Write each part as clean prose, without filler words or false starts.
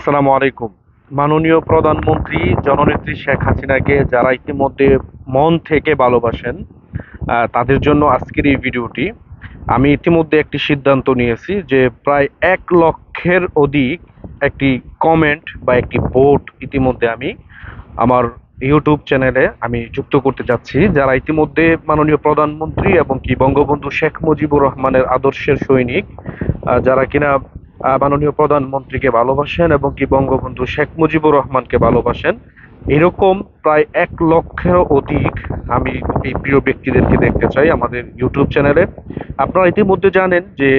আসসালামু আলাইকুম। মাননীয় প্রধানমন্ত্রী জননেত্রী শেখ হাসিনাকে যারা ইতিমধ্যে মন থেকে ভালোবাসেন, তাদের জন্য আজকের এই ভিডিওটি। আমি ইতিমধ্যে একটি সিদ্ধান্ত নিয়েছি যে প্রায় 1 লক্ষের অধিক একটি কমেন্ট বা একটি ভোট ইতিমধ্যে আমি আমার ইউটিউব চ্যানেলে আমি যুক্ত করতে যাচ্ছি। যারা ইতিমধ্যে মাননীয় প্রধানমন্ত্রী এবং কি বঙ্গবন্ধু শেখ মুজিবুর রহমানের আদর্শের সৈনিক, যারা কিনা মাননীয় প্রধানমন্ত্রীকে ভালোবাসেন এবং কি বঙ্গবন্ধু শেখ মুজিবুর রহমানকে ভালোবাসেন, এরকম প্রায় 1 লক্ষেরও অধিক আমি এই প্রিয় ব্যক্তিদেরকে দেখতে চাই আমাদের ইউটিউব চ্যানেলে। আপনারা ইতিমধ্যে জানেন যে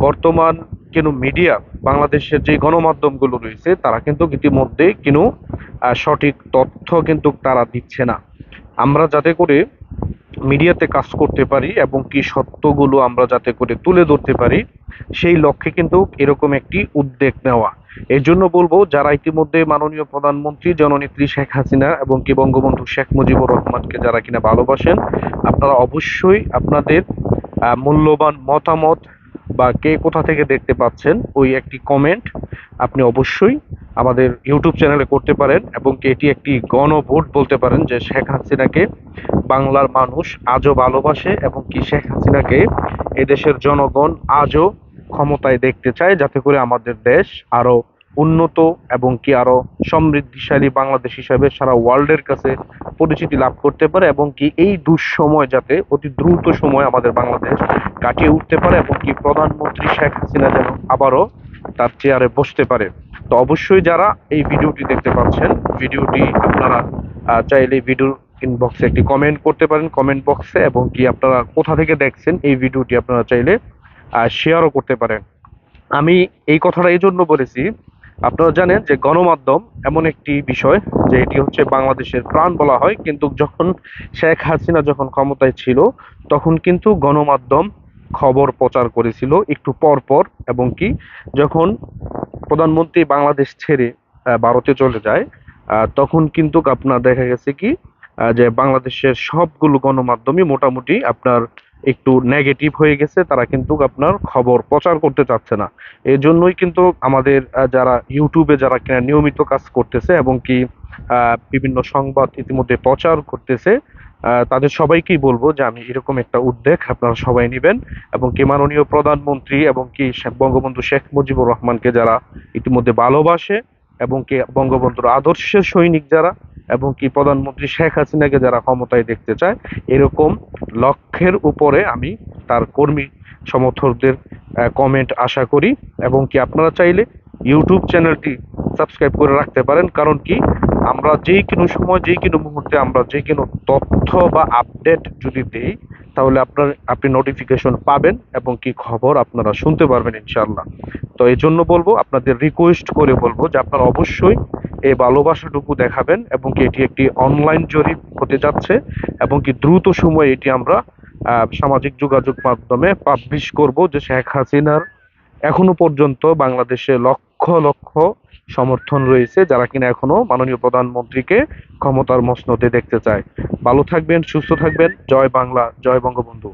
বর্তমান মিডিয়া, বাংলাদেশের যে গণমাধ্যমগুলো রয়েছে, তারা কিন্তু ইতিমধ্যে সঠিক তথ্য কিন্তু তারা দিচ্ছে না। আমরা যাতে করে মিডিয়াতে কাজ করতে পারি এবং কি সত্যগুলো আমরা যাতে করে তুলে ধরতে পারি, সেই লক্ষ্যে কিন্তু এরকম একটি উদ্যোগ নেওয়া। এই জন্য বলবো, যারা ইতিমধ্যে মাননীয় প্রধানমন্ত্রী জননেত্রী শেখ হাসিনা এবং কি বঙ্গবন্ধু শেখ মুজিবুর রহমানকে যারা কিনা ভালোবাসেন, আপনারা অবশ্যই আপনাদের মূল্যবান মতামত বা কে কোথা থেকে দেখতে পাচ্ছেন ওই একটি কমেন্ট আপনি অবশ্যই আমাদের ইউটিউব চ্যানেলে করতে পারেন এবং কি এটি একটি গণভোট বলতে পারেন যে শেখ হাসিনাকে বাংলার মানুষ আজও ভালোবাসে এবং কি শেখ হাসিনাকে এদেশের জনগণ আজও ক্ষমতায় দেখতে চায়, যাতে করে আমাদের দেশ আরো উন্নত এবং কি আরো সমৃদ্ধিশালী বাংলাদেশ হিসাবে সারা ওয়ার্ল্ডের কাছে পরিচিতি লাভ করতে পারে এবং কি এই দুঃসময় যাতে অতি দ্রুত সময় আমাদের বাংলাদেশ কাটিয়ে উঠতে পারে এবং কি প্রধানমন্ত্রী শেখ হাসিনা যেন আবারও তার চেয়ারে বসতে পারে। তো অবশ্যই যারা এই ভিডিওটি দেখতে পাচ্ছেন, ভিডিওটি আপনারা চাইলে ভিডিওর ইনবক্সে একটি কমেন্ট করতে পারেন, কমেন্ট বক্সে, এবং কি আপনারা কোথা থেকে দেখছেন এই ভিডিওটি আপনারা চাইলে শেয়ারও করতে পারেন। আমি এই কথাটা এই জন্য বলেছি, আপনারা জানেন যে গণমাধ্যম এমন একটি বিষয় যে এটি হচ্ছে বাংলাদেশের প্রাণ বলা হয়, কিন্তু যখন শেখ হাসিনা যখন ক্ষমতায় ছিল তখন কিন্তু গণমাধ্যম খবর প্রচার করেছিল একটু পর পর, এবং কি যখন প্রধানমন্ত্রী বাংলাদেশ ছেড়ে ভারতে চলে যায়, তখন কিন্তু আপনার দেখা গেছে কি যে বাংলাদেশের সবগুলো গণমাধ্যমই মোটামুটি আপনার একটু নেগেটিভ হয়ে গেছে, তারা কিন্তু আপনার খবর প্রচার করতে চাচ্ছে না। এই জন্যই কিন্তু আমাদের যারা ইউটিউবে যারা কিনা নিয়মিত কাজ করতেছে এবং কি বিভিন্ন সংবাদ ইতিমধ্যে প্রচার করতেছে, তাদের সবাইকেই বলবো যে আমি এরকম একটা উদ্যোগ আপনারা সবাই নেবেন এবং কি মাননীয় প্রধানমন্ত্রী এবং কি বঙ্গবন্ধু শেখ মুজিবুর রহমানকে যারা ইতিমধ্যে ভালোবাসে এবং কি বঙ্গবন্ধুর আদর্শের সৈনিক যারা এবং কি প্রধানমন্ত্রী শেখ হাসিনাকে যারা ক্ষমতায় দেখতে চায়, এরকম লক্ষ্যের উপরে আমি তার কর্মী সমর্থকদের কমেন্ট আশা করি। এবং কি আপনারা চাইলে ইউটিউব চ্যানেলটি সাবস্ক্রাইব করে রাখতে পারেন, কারণ কি আমরা যেই কোনো সময় যেই কোনো মুহূর্তে আমরা যে কোনো তথ্য বা আপডেট যদি দেই, তাহলে আপনি নোটিফিকেশন পাবেন এবং কি খবর আপনারা শুনতে পারবেন ইনশাআল্লাহ। তো এই জন্য বলবো, আপনাদের রিকোয়েস্ট করে বলবো যে আপনারা অবশ্যই এই ভালোবাসাটুকু দেখাবেন এবং কি এটি একটি অনলাইন জরিপ হতে যাচ্ছে এবং কি দ্রুত সময়ে এটি আমরা সামাজিক যোগাযোগ মাধ্যমে পাবলিশ করব যে শেখ হাসিনার এখনো পর্যন্ত বাংলাদেশে লক্ষ লক্ষ সমর্থন রয়েছে যারা কিনা এখনো মাননীয় প্রধানমন্ত্রীকে ক্ষমতার মসনদে দেখতে চায়। ভালো থাকবেন, সুস্থ থাকবেন। জয় বাংলা, জয় বঙ্গবন্ধু।